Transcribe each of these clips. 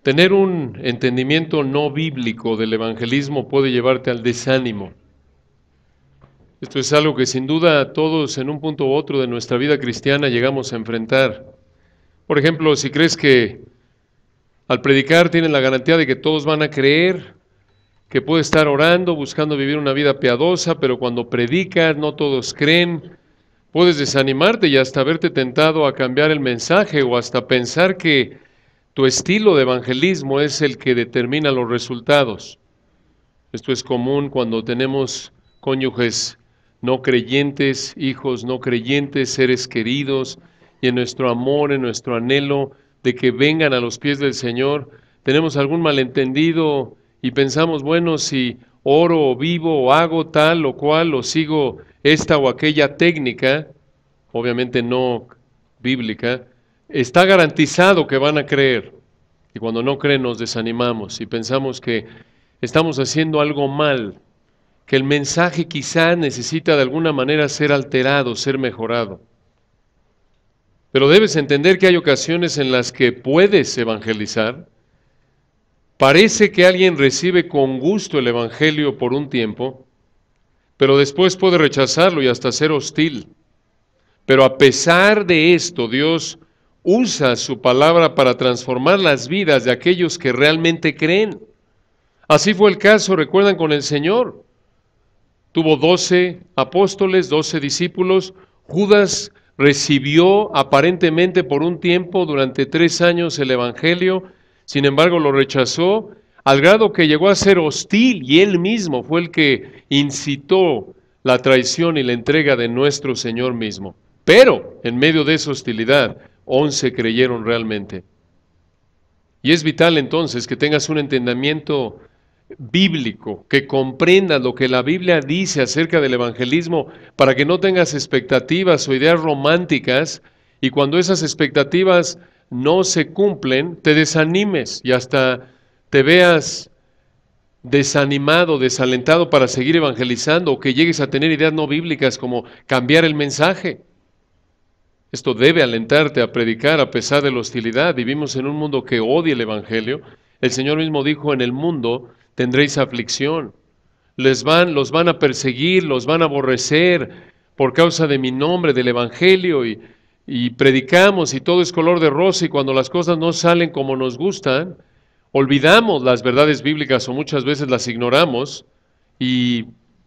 Tener un entendimiento no bíblico del evangelismo puede llevarte al desánimo. Esto es algo que sin duda todos en un punto u otro de nuestra vida cristiana llegamos a enfrentar. Por ejemplo, si crees que al predicar tienes la garantía de que todos van a creer, que puedes estar orando, buscando vivir una vida piadosa, pero cuando predicas no todos creen, puedes desanimarte y hasta verte tentado a cambiar el mensaje o hasta pensar que tu estilo de evangelismo es el que determina los resultados. Esto es común cuando tenemos cónyuges no creyentes, hijos no creyentes, seres queridos, y en nuestro amor, en nuestro anhelo de que vengan a los pies del Señor, tenemos algún malentendido y pensamos, bueno, si oro o vivo o hago tal o cual o sigo esta o aquella técnica, obviamente no bíblica, está garantizado que van a creer. Y cuando no creen nos desanimamos y pensamos que estamos haciendo algo mal, que el mensaje quizá necesita de alguna manera ser alterado, ser mejorado. Pero debes entender que hay ocasiones en las que puedes evangelizar. Parece que alguien recibe con gusto el evangelio por un tiempo, pero después puede rechazarlo y hasta ser hostil. Pero a pesar de esto, Dios usa su palabra para transformar las vidas de aquellos que realmente creen. Así fue el caso, recuerdan, con el Señor. Tuvo 12 apóstoles, 12 discípulos. Judas recibió aparentemente por un tiempo, durante 3 años, el evangelio. Sin embargo, lo rechazó al grado que llegó a ser hostil y él mismo fue el que incitó la traición y la entrega de nuestro Señor mismo. Pero en medio de esa hostilidad, 11 creyeron realmente. Y es vital entonces que tengas un entendimiento bíblico, que comprendas lo que la Biblia dice acerca del evangelismo, para que no tengas expectativas o ideas románticas, y cuando esas expectativas no se cumplen, te desanimes y hasta te veas desanimado, desalentado para seguir evangelizando, o que llegues a tener ideas no bíblicas como cambiar el mensaje. Esto debe alentarte a predicar a pesar de la hostilidad. Vivimos en un mundo que odia el evangelio. El Señor mismo dijo, en el mundo tendréis aflicción. Los van a perseguir, los van a aborrecer por causa de mi nombre, del evangelio, y predicamos y todo es color de rosa, y cuando las cosas no salen como nos gustan, olvidamos las verdades bíblicas o muchas veces las ignoramos y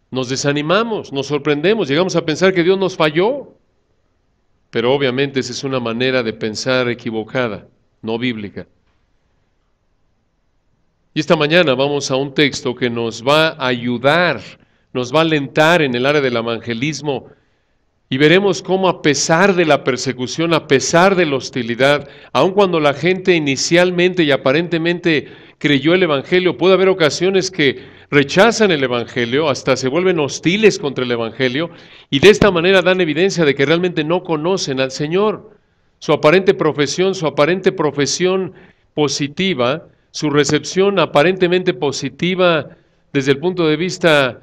nos desanimamos, nos sorprendemos, llegamos a pensar que Dios nos falló. Pero obviamente esa es una manera de pensar equivocada, no bíblica. Y esta mañana vamos a un texto que nos va a ayudar, nos va a alentar en el área del evangelismo, y veremos cómo a pesar de la persecución, a pesar de la hostilidad, aun cuando la gente inicialmente y aparentemente creyó el evangelio, puede haber ocasiones que rechazan el evangelio, hasta se vuelven hostiles contra el evangelio, y de esta manera dan evidencia de que realmente no conocen al Señor. Su aparente profesión positiva, su recepción aparentemente positiva desde el punto de vista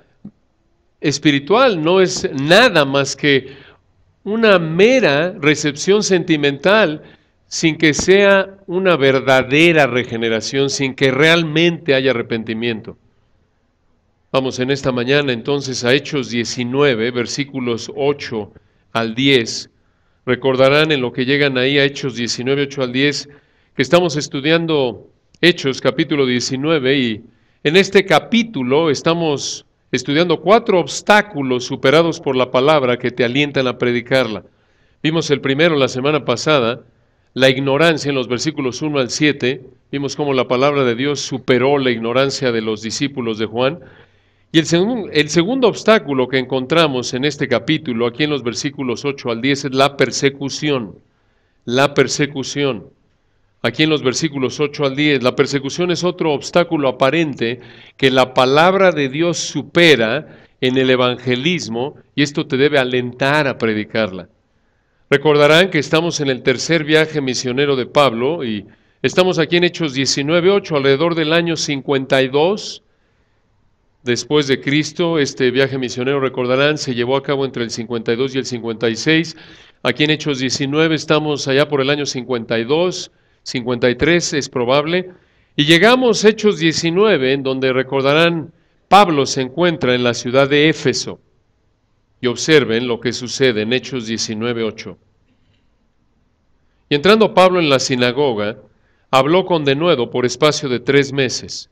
espiritual, no es nada más que una mera recepción sentimental, sin que sea una verdadera regeneración, sin que realmente haya arrepentimiento. Vamos en esta mañana entonces a Hechos 19, versículos 8 al 10. Recordarán en lo que llegan ahí a Hechos 19, 8 al 10, que estamos estudiando Hechos capítulo 19, y en este capítulo estamos estudiando 4 obstáculos superados por la palabra que te alientan a predicarla. Vimos el primero la semana pasada, la ignorancia, en los versículos 1 al 7. Vimos cómo la palabra de Dios superó la ignorancia de los discípulos de Juan. Y el segundo obstáculo que encontramos en este capítulo, aquí en los versículos 8 al 10, es la persecución. La persecución. Aquí en los versículos 8 al 10, la persecución es otro obstáculo aparente que la palabra de Dios supera en el evangelismo, y esto te debe alentar a predicarla. Recordarán que estamos en el tercer viaje misionero de Pablo, y estamos aquí en Hechos 19:8, alrededor del año 52 después de Cristo. Este viaje misionero, recordarán, se llevó a cabo entre el 52 y el 56. Aquí en Hechos 19 estamos allá por el año 52, 53 es probable, Y llegamos a Hechos 19, en donde recordarán, Pablo se encuentra en la ciudad de Éfeso. Y observen lo que sucede en Hechos 19:8. Y entrando Pablo en la sinagoga, habló con denuedo por espacio de 3 meses,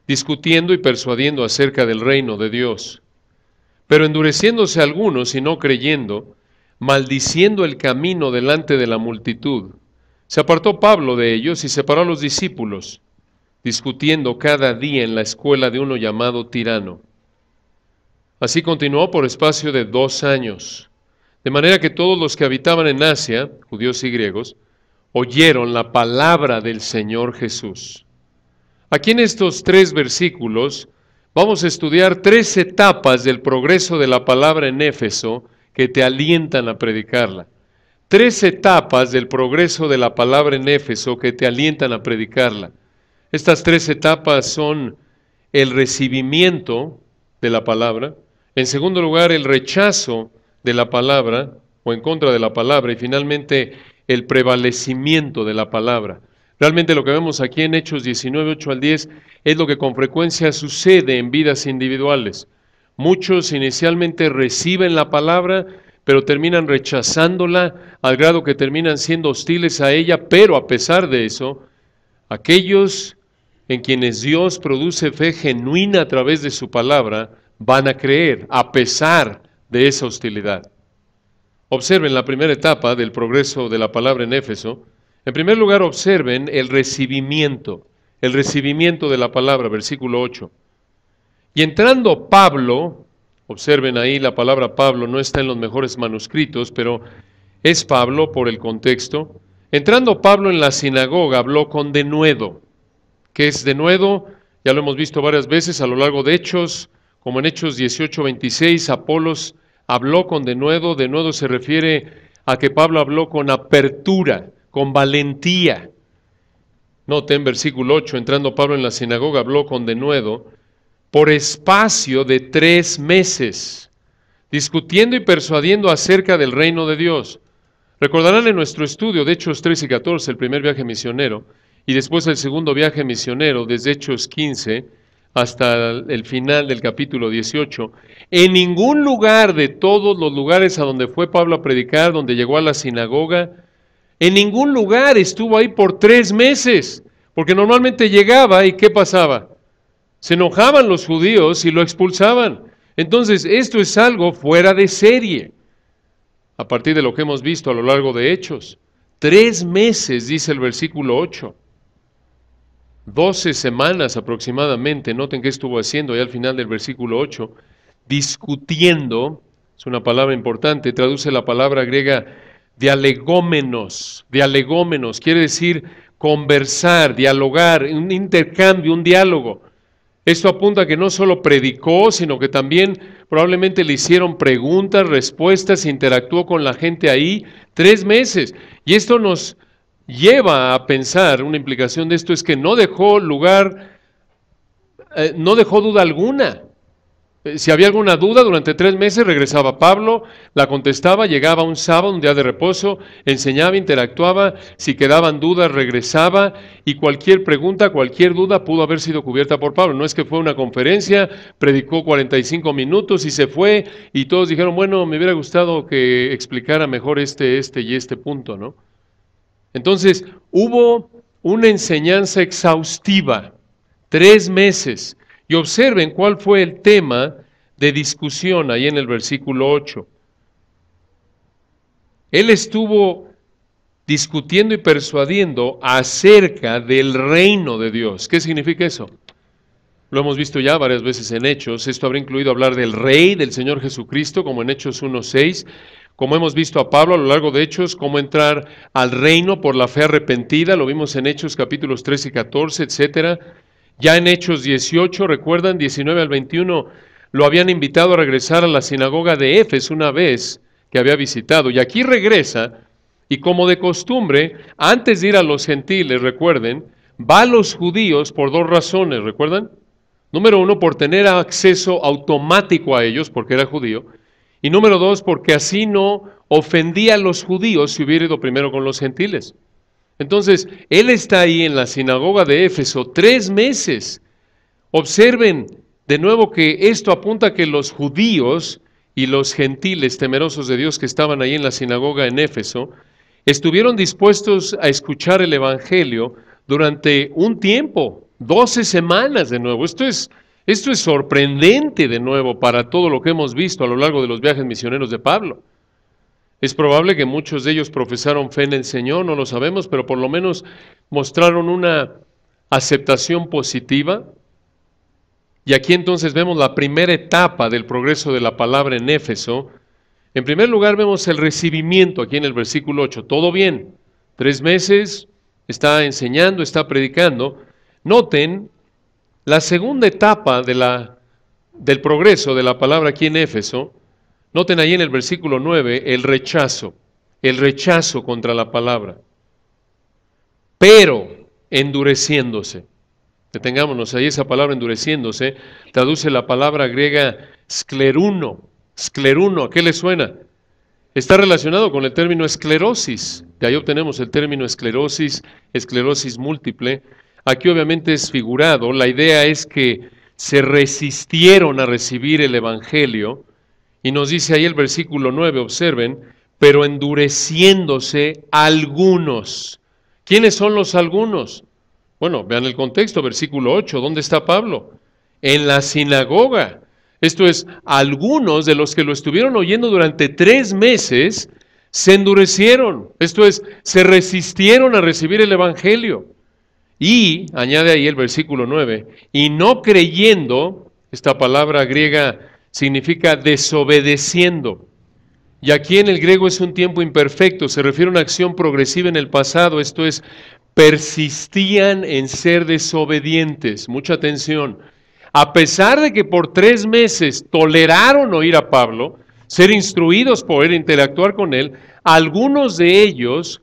discutiendo y persuadiendo acerca del reino de Dios. Pero endureciéndose algunos y no creyendo, maldiciendo el camino delante de la multitud, se apartó Pablo de ellos y separó a los discípulos, discutiendo cada día en la escuela de uno llamado Tirano. Así continuó por espacio de 2 años, de manera que todos los que habitaban en Asia, judíos y griegos, oyeron la palabra del Señor Jesús. Aquí en estos 3 versículos vamos a estudiar 3 etapas del progreso de la palabra en Éfeso que te alientan a predicarla. 3 etapas del progreso de la palabra en Éfeso que te alientan a predicarla. Estas 3 etapas son el recibimiento de la palabra, en segundo lugar el rechazo de la palabra o en contra de la palabra y finalmente el prevalecimiento de la palabra. Realmente lo que vemos aquí en Hechos 19, 8 al 10 es lo que con frecuencia sucede en vidas individuales. Muchos inicialmente reciben la palabra, pero terminan rechazándola al grado que terminan siendo hostiles a ella, pero a pesar de eso, aquellos en quienes Dios produce fe genuina a través de su palabra, van a creer a pesar de esa hostilidad. Observen la primera etapa del progreso de la palabra en Éfeso. En primer lugar, observen el recibimiento de la palabra, versículo 8. Y entrando Pablo, observen ahí la palabra Pablo, no está en los mejores manuscritos, pero es Pablo por el contexto. Entrando Pablo en la sinagoga, habló con denuedo. ¿Qué es denuedo? Ya lo hemos visto varias veces a lo largo de Hechos, como en Hechos 18:26, Apolos habló con denuedo. Denuedo se refiere a que Pablo habló con apertura, con valentía. Noten versículo 8, entrando Pablo en la sinagoga, habló con denuedo por espacio de 3 meses, discutiendo y persuadiendo acerca del reino de Dios. Recordarán en nuestro estudio de Hechos 13 y 14, el primer viaje misionero, y después el segundo viaje misionero, desde Hechos 15 hasta el final del capítulo 18. En ningún lugar de todos los lugares a donde fue Pablo a predicar, donde llegó a la sinagoga, en ningún lugar estuvo ahí por 3 meses, porque normalmente llegaba y ¿qué pasaba? Se enojaban los judíos y lo expulsaban. Entonces, esto es algo fuera de serie, a partir de lo que hemos visto a lo largo de Hechos. 3 meses, dice el versículo 8. 12 semanas aproximadamente, noten qué estuvo haciendo ahí al final del versículo 8, discutiendo, es una palabra importante, traduce la palabra griega dialegómenos, quiere decir conversar, dialogar, un intercambio, un diálogo. Esto apunta a que no solo predicó, sino que también probablemente le hicieron preguntas, respuestas, interactuó con la gente ahí 3 meses. Y esto nos lleva a pensar, una implicación de esto es que no dejó duda alguna. Si había alguna duda, durante 3 meses regresaba Pablo, la contestaba, llegaba un sábado, un día de reposo, enseñaba, interactuaba, si quedaban dudas regresaba y cualquier pregunta, cualquier duda pudo haber sido cubierta por Pablo. No es que fue una conferencia, predicó 45 minutos y se fue y todos dijeron, bueno, me hubiera gustado que explicara mejor este y este punto, ¿no? Entonces, hubo una enseñanza exhaustiva, 3 meses. Y observen cuál fue el tema de discusión ahí en el versículo 8. Él estuvo discutiendo y persuadiendo acerca del reino de Dios. ¿Qué significa eso? Lo hemos visto ya varias veces en Hechos. Esto habrá incluido hablar del Rey, del Señor Jesucristo, como en Hechos 1:6. Como hemos visto a Pablo a lo largo de Hechos, cómo entrar al reino por la fe arrepentida. Lo vimos en Hechos capítulos 13 y 14, etcétera. Ya en Hechos 18, recuerdan, 19 al 21, lo habían invitado a regresar a la sinagoga de Éfeso una vez que había visitado. Y aquí regresa, y como de costumbre, antes de ir a los gentiles, recuerden, va a los judíos por 2 razones, ¿recuerdan? Número 1, por tener acceso automático a ellos, porque era judío. Y número 2, porque así no ofendía a los judíos si hubiera ido primero con los gentiles. Entonces, él está ahí en la sinagoga de Éfeso 3 meses. Observen de nuevo que esto apunta a que los judíos y los gentiles temerosos de Dios que estaban ahí en la sinagoga en Éfeso, estuvieron dispuestos a escuchar el Evangelio durante un tiempo, 12 semanas de nuevo. Esto es sorprendente de nuevo para todo lo que hemos visto a lo largo de los viajes misioneros de Pablo. Es probable que muchos de ellos profesaron fe en el Señor, no lo sabemos, pero por lo menos mostraron una aceptación positiva. Y aquí entonces vemos la primera etapa del progreso de la palabra en Éfeso. En primer lugar vemos el recibimiento aquí en el versículo 8. Todo bien, 3 meses, está enseñando, está predicando. Noten la segunda etapa del progreso de la palabra aquí en Éfeso. Noten ahí en el versículo 9 el rechazo contra la palabra. Pero endureciéndose. Detengámonos ahí, esa palabra endureciéndose traduce la palabra griega scleruno. Scleruno, ¿a qué le suena? Está relacionado con el término esclerosis. De ahí obtenemos el término esclerosis, esclerosis múltiple. Aquí obviamente es figurado. La idea es que se resistieron a recibir el Evangelio. Y nos dice ahí el versículo 9, observen, pero endureciéndose algunos. ¿Quiénes son los algunos? Bueno, vean el contexto, versículo 8, ¿dónde está Pablo? En la sinagoga. Esto es, algunos de los que lo estuvieron oyendo durante 3 meses se endurecieron. Esto es, se resistieron a recibir el Evangelio. Y, añade ahí el versículo 9, y no creyendo, esta palabra griega significa desobedeciendo. Y aquí en el griego es un tiempo imperfecto, se refiere a una acción progresiva en el pasado, esto es, persistían en ser desobedientes. Mucha atención. A pesar de que por 3 meses toleraron oír a Pablo, ser instruidos por él, interactuar con él, algunos de ellos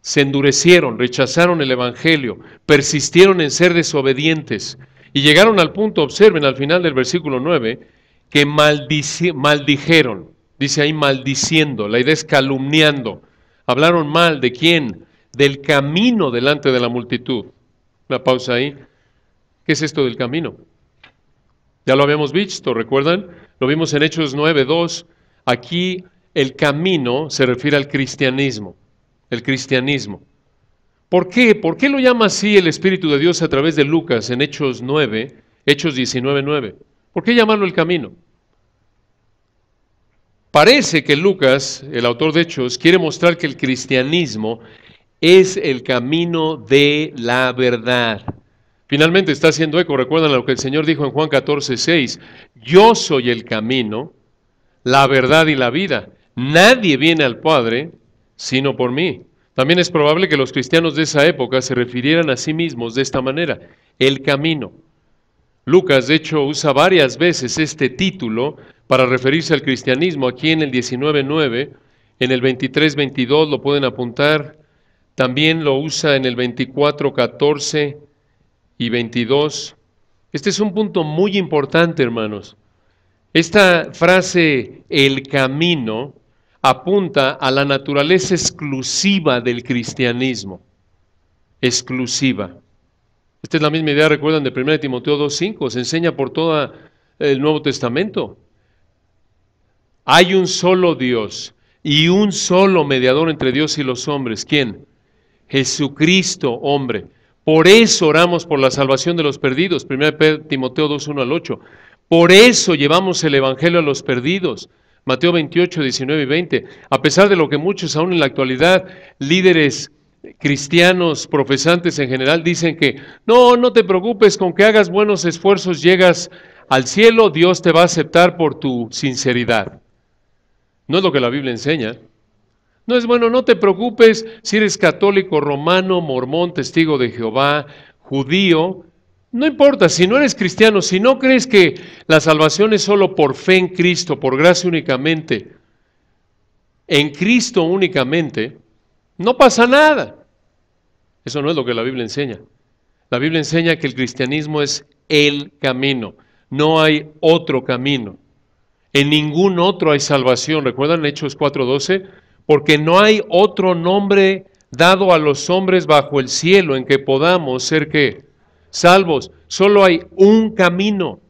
se endurecieron, rechazaron el Evangelio, persistieron en ser desobedientes y llegaron al punto, observen al final del versículo 9, que maldijeron, dice ahí maldiciendo, la idea es calumniando. Hablaron mal de quién, del camino delante de la multitud. Una pausa ahí. ¿Qué es esto del camino? Ya lo habíamos visto, ¿recuerdan? Lo vimos en Hechos 9:2. Aquí el camino se refiere al cristianismo. El cristianismo. ¿Por qué? ¿Por qué lo llama así el Espíritu de Dios a través de Lucas en Hechos 9, Hechos 19:9? ¿Por qué llamarlo el camino? Parece que Lucas, el autor de Hechos, quiere mostrar que el cristianismo es el camino de la verdad. Finalmente está haciendo eco, recuerdan lo que el Señor dijo en Juan 14:6, yo soy el camino, la verdad y la vida. Nadie viene al Padre sino por mí. También es probable que los cristianos de esa época se refirieran a sí mismos de esta manera, el camino. Lucas, de hecho, usa varias veces este título para referirse al cristianismo. Aquí en el 19:9, en el 23:22 lo pueden apuntar. También lo usa en el 24:14 y 22. Este es un punto muy importante, hermanos. Esta frase, el camino, apunta a la naturaleza exclusiva del cristianismo. Exclusiva. Esta es la misma idea, recuerdan, de 1 Timoteo 2:5, se enseña por todo el Nuevo Testamento. Hay un solo Dios y un solo mediador entre Dios y los hombres. ¿Quién? Jesucristo, hombre. Por eso oramos por la salvación de los perdidos, 1 Timoteo 2:1-8. Por eso llevamos el Evangelio a los perdidos, Mateo 28:19-20. A pesar de lo que muchos aún en la actualidad, líderes cristianos, profesantes en general, dicen que no te preocupes, con que hagas buenos esfuerzos llegas al cielo, Dios te va a aceptar por tu sinceridad. No es lo que la Biblia enseña. No es bueno, no te preocupes si eres católico, romano, mormón, testigo de Jehová, judío. No importa, si no eres cristiano, si no crees que la salvación es solo por fe en Cristo, por gracia únicamente, en Cristo únicamente, no pasa nada. Eso no es lo que la Biblia enseña. La Biblia enseña que el cristianismo es el camino. No hay otro camino. En ningún otro hay salvación. ¿Recuerdan Hechos 4:12? Porque no hay otro nombre dado a los hombres bajo el cielo en que podamos ser ¿qué? Salvos. Solo hay un camino.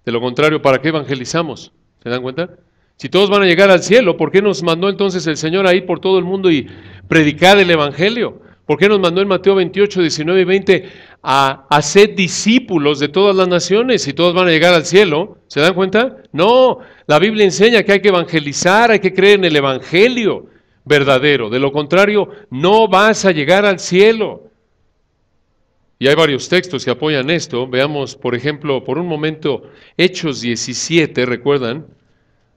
De lo contrario, ¿para qué evangelizamos? ¿Se dan cuenta? Si todos van a llegar al cielo, ¿por qué nos mandó entonces el Señor a ir por todo el mundo y predicar el Evangelio? ¿Por qué nos mandó en Mateo 28, 19 y 20 a hacer discípulos de todas las naciones si todos van a llegar al cielo? ¿Se dan cuenta? No, la Biblia enseña que hay que evangelizar, hay que creer en el Evangelio verdadero. De lo contrario, no vas a llegar al cielo. Y hay varios textos que apoyan esto. Veamos, por ejemplo, por un momento, Hechos 17, ¿recuerdan?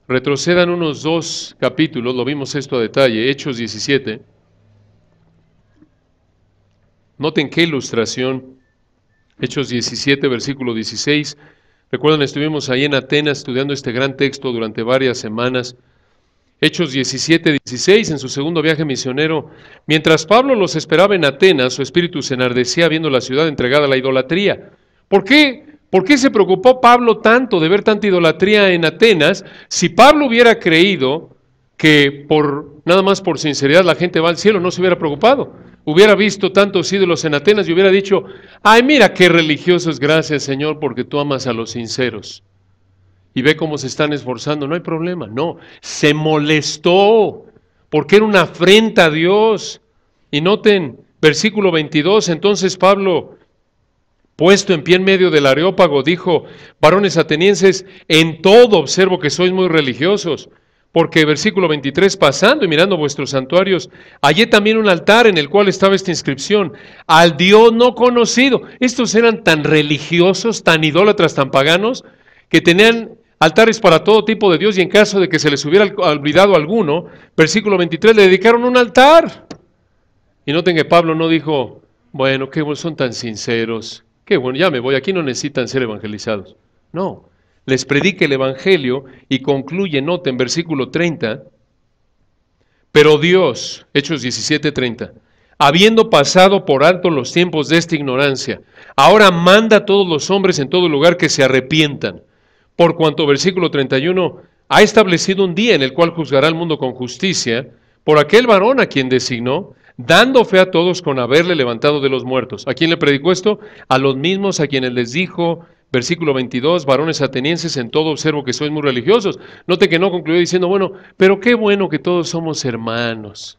Retrocedan unos 2 capítulos, lo vimos esto a detalle, Hechos 17. Noten qué ilustración, Hechos 17, versículo 16. Recuerdan, estuvimos ahí en Atenas estudiando este gran texto durante varias semanas. Hechos 17, 16, en su segundo viaje misionero, mientras Pablo los esperaba en Atenas, su espíritu se enardecía viendo la ciudad entregada a la idolatría. ¿Por qué? ¿Por qué se preocupó Pablo tanto de ver tanta idolatría en Atenas? Si Pablo hubiera creído que nada más por sinceridad la gente va al cielo, no se hubiera preocupado. Hubiera visto tantos ídolos en Atenas y hubiera dicho, ay, mira qué religiosos, gracias Señor, porque tú amas a los sinceros. Y ve cómo se están esforzando, no hay problema. No, se molestó porque era una afrenta a Dios. Y noten, versículo 22, entonces Pablo, puesto en pie en medio del Areópago, dijo, varones atenienses, en todo observo que sois muy religiosos, porque versículo 23, pasando y mirando vuestros santuarios, hallé también un altar en el cual estaba esta inscripción, al Dios no conocido. Estos eran tan religiosos, tan idólatras, tan paganos, que tenían altares para todo tipo de Dios, y en caso de que se les hubiera olvidado alguno, versículo 23, le dedicaron un altar. Y noten que Pablo no dijo, bueno, qué bueno, son tan sinceros, qué bueno, ya me voy, aquí no necesitan ser evangelizados. No, les predica el Evangelio y concluye, noten, versículo 30, pero Dios, Hechos 17:30, habiendo pasado por alto los tiempos de esta ignorancia, ahora manda a todos los hombres en todo lugar que se arrepientan. Por cuanto, versículo 31, ha establecido un día en el cual juzgará al mundo con justicia por aquel varón a quien designó, dando fe a todos con haberle levantado de los muertos. ¿A quién le predicó esto? A los mismos a quienes les dijo, versículo 22, varones atenienses, en todo observo que sois muy religiosos. Note que no concluyó diciendo, bueno, pero qué bueno que todos somos hermanos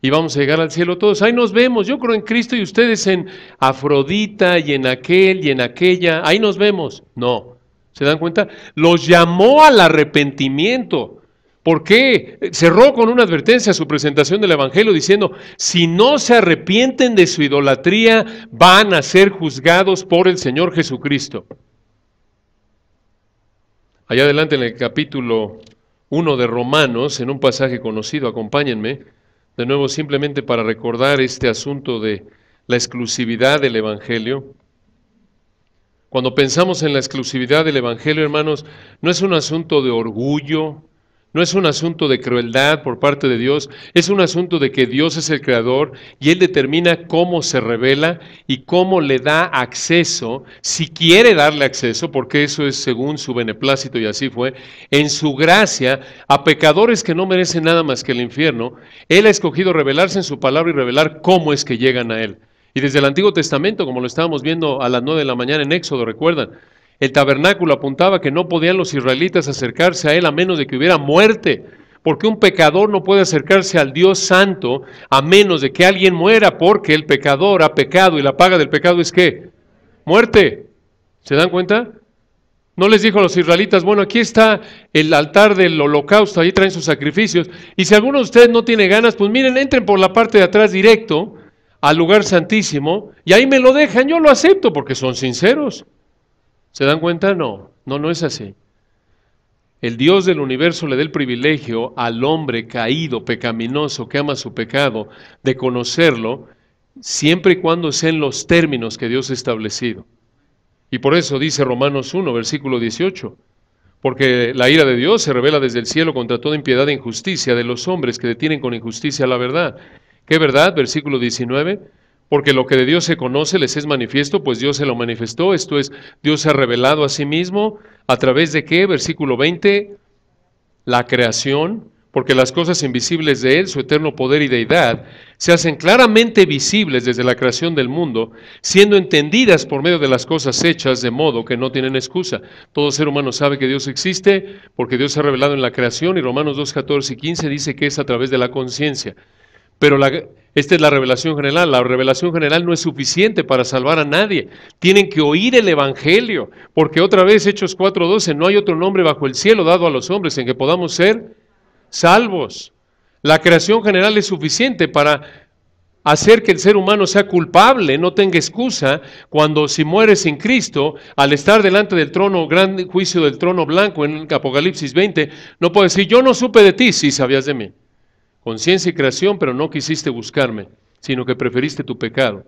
y vamos a llegar al cielo todos. Ahí nos vemos, yo creo en Cristo y ustedes en Afrodita y en aquel y en aquella, ahí nos vemos. No. ¿Se dan cuenta? Los llamó al arrepentimiento. ¿Por qué? Cerró con una advertencia a su presentación del Evangelio diciendo, si no se arrepienten de su idolatría, van a ser juzgados por el Señor Jesucristo. Allá adelante en el capítulo 1 de Romanos, en un pasaje conocido, acompáñenme, de nuevo simplemente para recordar este asunto de la exclusividad del Evangelio. Cuando pensamos en la exclusividad del Evangelio, hermanos, no es un asunto de orgullo, no es un asunto de crueldad por parte de Dios, es un asunto de que Dios es el creador y Él determina cómo se revela y cómo le da acceso, si quiere darle acceso, porque eso es según su beneplácito y así fue, en su gracia a pecadores que no merecen nada más que el infierno. Él ha escogido revelarse en su palabra y revelar cómo es que llegan a Él. Y desde el Antiguo Testamento, como lo estábamos viendo a las 9 de la mañana en Éxodo, recuerdan, el tabernáculo apuntaba que no podían los israelitas acercarse a él a menos de que hubiera muerte, porque un pecador no puede acercarse al Dios Santo a menos de que alguien muera, porque el pecador ha pecado y la paga del pecado es ¿qué? Muerte. ¿Se dan cuenta? No les dijo a los israelitas, bueno, aquí está el altar del holocausto, ahí traen sus sacrificios, y si alguno de ustedes no tiene ganas, pues miren, entren por la parte de atrás directo al lugar santísimo, y ahí me lo dejan, yo lo acepto, porque son sinceros. ¿Se dan cuenta? No es así. El Dios del universo le da el privilegio al hombre caído, pecaminoso, que ama su pecado, de conocerlo, siempre y cuando sean los términos que Dios ha establecido. Y por eso dice Romanos 1, versículo 18, porque la ira de Dios se revela desde el cielo contra toda impiedad e injusticia de los hombres que detienen con injusticia la verdad. ¿Qué verdad? Versículo 19, porque lo que de Dios se conoce les es manifiesto, pues Dios se lo manifestó, esto es, Dios se ha revelado a sí mismo, ¿a través de qué? Versículo 20, la creación, porque las cosas invisibles de Él, su eterno poder y deidad, se hacen claramente visibles desde la creación del mundo, siendo entendidas por medio de las cosas hechas, de modo que no tienen excusa. Todo ser humano sabe que Dios existe, porque Dios se ha revelado en la creación, y Romanos 2, 14 y 15 dice que es a través de la conciencia. Pero esta es la revelación general. La revelación general no es suficiente para salvar a nadie. Tienen que oír el Evangelio, porque otra vez, Hechos 4:12, no hay otro nombre bajo el cielo dado a los hombres en que podamos ser salvos. La creación general es suficiente para hacer que el ser humano sea culpable, no tenga excusa, cuando si muere sin Cristo, al estar delante del trono, gran juicio del trono blanco en Apocalipsis 20, no puede decir, yo no supe de ti, sí sabías de mí. Conciencia y creación, pero no quisiste buscarme, sino que preferiste tu pecado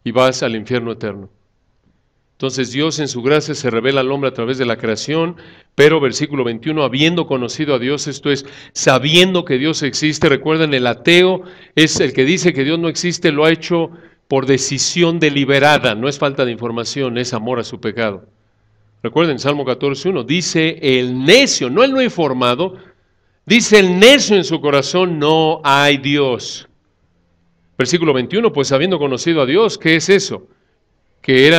y vas al infierno eterno. Entonces Dios en su gracia se revela al hombre a través de la creación, pero versículo 21, habiendo conocido a Dios, esto es, sabiendo que Dios existe. Recuerden, el ateo es el que dice que Dios no existe, lo ha hecho por decisión deliberada, no es falta de información, es amor a su pecado. Recuerden, Salmo 14:1, dice el necio, no el no informado, dice el necio en su corazón, no hay Dios. Versículo 21, pues habiendo conocido a Dios, ¿qué es eso? Que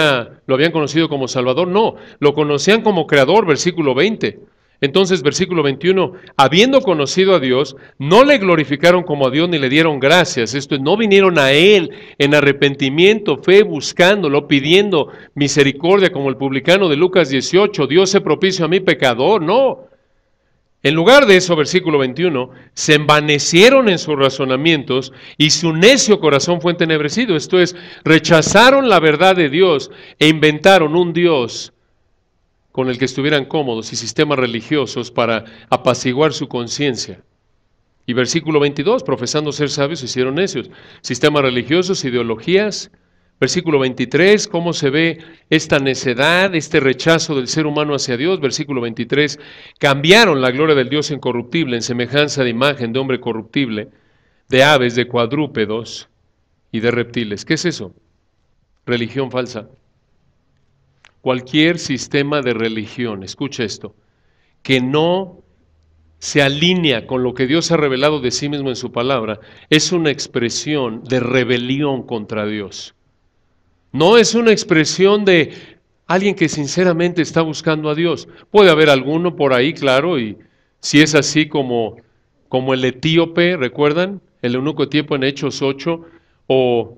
lo habían conocido como Salvador, no, lo conocían como Creador, versículo 20. Entonces, versículo 21, habiendo conocido a Dios, no le glorificaron como a Dios ni le dieron gracias. Esto es, no vinieron a Él en arrepentimiento, fe, buscándolo, pidiendo misericordia como el publicano de Lucas 18, Dios se propicio a mí pecador, no. En lugar de eso, versículo 21, se envanecieron en sus razonamientos y su necio corazón fue entenebrecido. Esto es, rechazaron la verdad de Dios e inventaron un Dios con el que estuvieran cómodos y sistemas religiosos para apaciguar su conciencia. Y versículo 22, profesando ser sabios, se hicieron necios. Sistemas religiosos, ideologías. Versículo 23, ¿cómo se ve esta necedad, este rechazo del ser humano hacia Dios? Versículo 23, cambiaron la gloria del Dios incorruptible en semejanza de imagen de hombre corruptible, de aves, de cuadrúpedos y de reptiles. ¿Qué es eso? Religión falsa. Cualquier sistema de religión, escucha esto, que no se alinea con lo que Dios ha revelado de sí mismo en su palabra, es una expresión de rebelión contra Dios. No es una expresión de alguien que sinceramente está buscando a Dios. Puede haber alguno por ahí, claro, y si es así como el etíope, ¿recuerdan? El eunuco etíope en Hechos 8, o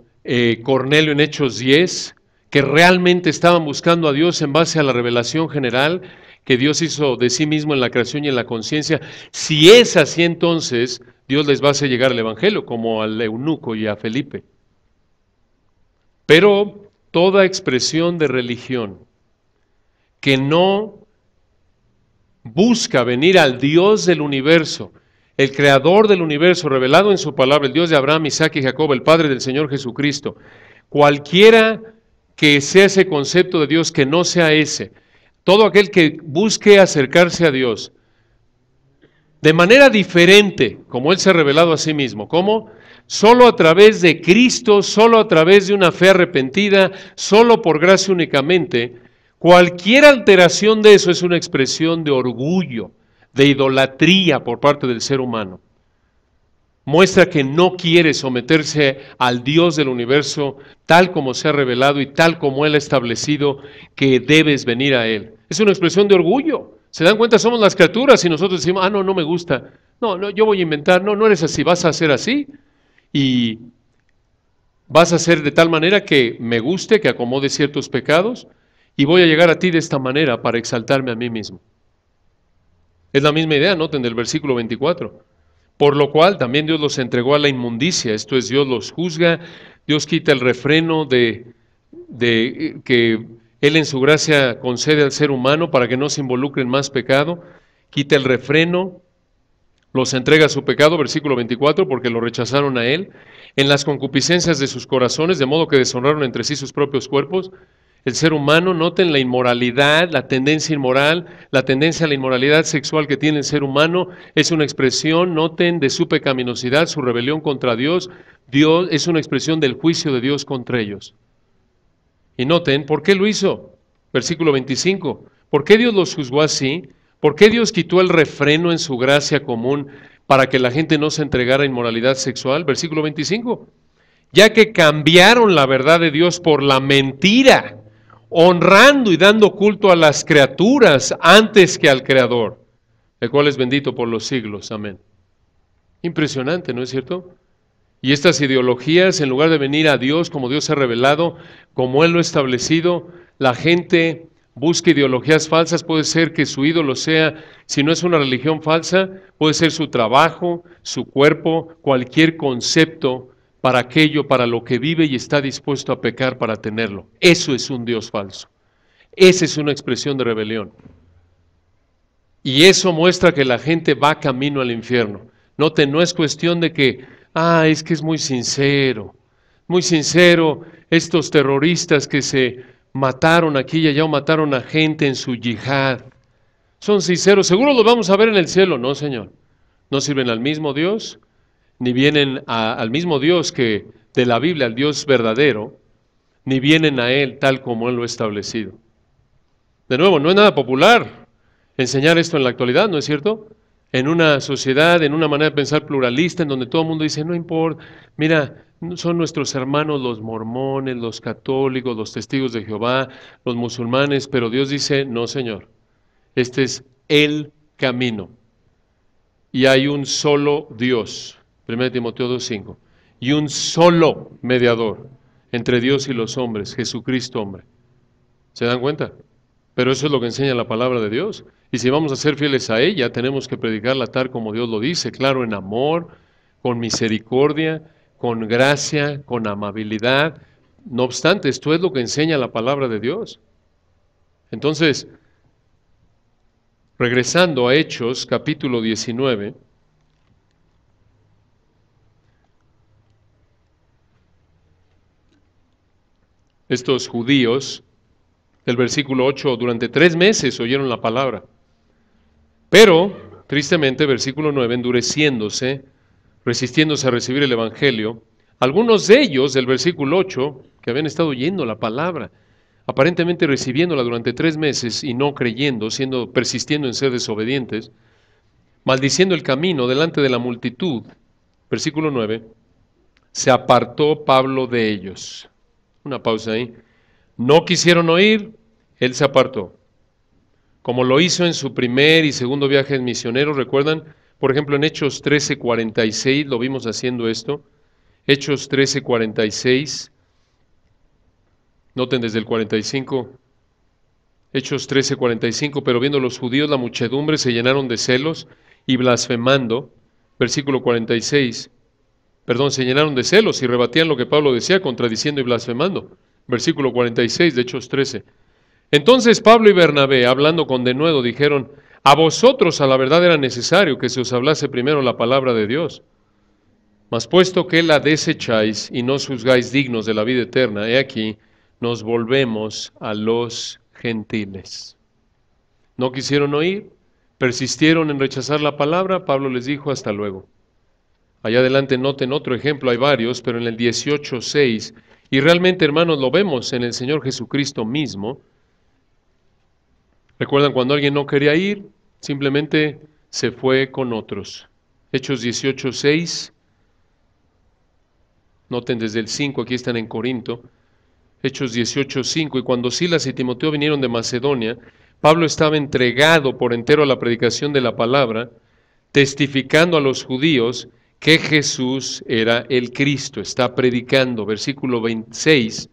Cornelio en Hechos 10, que realmente estaban buscando a Dios en base a la revelación general que Dios hizo de sí mismo en la creación y en la conciencia. Si es así, entonces Dios les va a hacer llegar el Evangelio, como al eunuco y a Felipe. Pero toda expresión de religión que no busca venir al Dios del universo, el creador del universo, revelado en su palabra, el Dios de Abraham, Isaac y Jacob, el Padre del Señor Jesucristo, cualquiera que sea ese concepto de Dios, que no sea ese, todo aquel que busque acercarse a Dios de manera diferente, como Él se ha revelado a sí mismo, ¿cómo? Solo a través de Cristo, solo a través de una fe arrepentida, solo por gracia únicamente. Cualquier alteración de eso es una expresión de orgullo, de idolatría por parte del ser humano. Muestra que no quiere someterse al Dios del universo tal como se ha revelado y tal como Él ha establecido que debes venir a Él. Es una expresión de orgullo. ¿Se dan cuenta? Somos las criaturas y nosotros decimos, no me gusta. No, yo voy a inventar. No eres así, vas a hacer así. Y vas a hacer de tal manera que me guste, que acomode ciertos pecados, y voy a llegar a ti de esta manera para exaltarme a mí mismo. Es la misma idea, noten del versículo 24. Por lo cual también Dios los entregó a la inmundicia, esto es, Dios los juzga, Dios quita el refreno de que Él en su gracia concede al ser humano para que no se involucre en más pecado, quita el refreno, los entrega a su pecado, versículo 24, porque lo rechazaron a Él, en las concupiscencias de sus corazones, de modo que deshonraron entre sí sus propios cuerpos. El ser humano, noten la inmoralidad, la tendencia inmoral, la tendencia a la inmoralidad sexual que tiene el ser humano, es una expresión, noten, de su pecaminosidad, su rebelión contra Dios. Dios es una expresión del juicio de Dios contra ellos. Y noten, ¿por qué lo hizo? Versículo 25, ¿por qué Dios los juzgó así? ¿Por qué Dios quitó el refreno en su gracia común para que la gente no se entregara a inmoralidad sexual. Versículo 25. Ya que cambiaron la verdad de Dios por la mentira, honrando y dando culto a las criaturas antes que al Creador, el cual es bendito por los siglos. Amén. Impresionante, ¿no es cierto? Y estas ideologías, en lugar de venir a Dios como Dios ha revelado, como Él lo ha establecido, la gente busca ideologías falsas. Puede ser que su ídolo sea, si no es una religión falsa, puede ser su trabajo, su cuerpo, cualquier concepto para aquello, para lo que vive y está dispuesto a pecar para tenerlo. Eso es un Dios falso. Esa es una expresión de rebelión. Y eso muestra que la gente va camino al infierno. Noten, no es cuestión de que, es que es muy sincero, estos terroristas que se mataron aquí y allá o mataron a gente en su yihad. Son sinceros, seguro los vamos a ver en el cielo. No, Señor, no sirven al mismo Dios, ni vienen al mismo Dios que de la Biblia, al Dios verdadero, ni vienen a Él tal como Él lo ha establecido. De nuevo, no es nada popular enseñar esto en la actualidad, ¿no es cierto? En una sociedad, en una manera de pensar pluralista, en donde todo el mundo dice, no importa, mira, son nuestros hermanos los mormones, los católicos, los testigos de Jehová, los musulmanes, pero Dios dice, no, Señor, este es el camino. Y hay un solo Dios, 1 Timoteo 2:5, y un solo mediador entre Dios y los hombres, Jesucristo hombre. ¿Se dan cuenta? Pero eso es lo que enseña la palabra de Dios. Y si vamos a ser fieles a ella, tenemos que predicarla tal como Dios lo dice, claro, en amor, con misericordia, con gracia, con amabilidad. No obstante, esto es lo que enseña la palabra de Dios. Entonces, regresando a Hechos, capítulo 19, estos judíos, el versículo 8, durante 3 meses oyeron la palabra. Pero, tristemente, versículo 9, endureciéndose, resistiéndose a recibir el Evangelio, algunos de ellos, del versículo 8, que habían estado oyendo la palabra, aparentemente recibiéndola durante 3 meses y no creyendo, persistiendo en ser desobedientes, maldiciendo el camino delante de la multitud, versículo 9, se apartó Pablo de ellos. Una pausa ahí. No quisieron oír, él se apartó. Como lo hizo en su primer y segundo viaje misionero, ¿recuerdan? Por ejemplo, en Hechos 13:46 lo vimos haciendo esto. Hechos 13:46. Noten desde el 45. Hechos 13:45. Pero viendo los judíos la muchedumbre se llenaron de celos y blasfemando. Versículo 46. Se llenaron de celos y rebatían lo que Pablo decía, contradiciendo y blasfemando. Versículo 46 de Hechos 13. Entonces Pablo y Bernabé, hablando con denuedo, dijeron, a vosotros a la verdad era necesario que se os hablase primero la palabra de Dios. Mas puesto que la desecháis y no os juzgáis dignos de la vida eterna, he aquí, nos volvemos a los gentiles. No quisieron oír, persistieron en rechazar la palabra. Pablo les dijo, hasta luego. Allá adelante noten otro ejemplo, hay varios, pero en el 18:6, y realmente, hermanos, lo vemos en el Señor Jesucristo mismo. ¿Recuerdan cuando alguien no quería ir? Simplemente se fue con otros. Hechos 18:6. Noten desde el 5, aquí están en Corinto. Hechos 18:5. Y cuando Silas y Timoteo vinieron de Macedonia, Pablo estaba entregado por entero a la predicación de la palabra, testificando a los judíos que Jesús era el Cristo. Está predicando, versículo 26.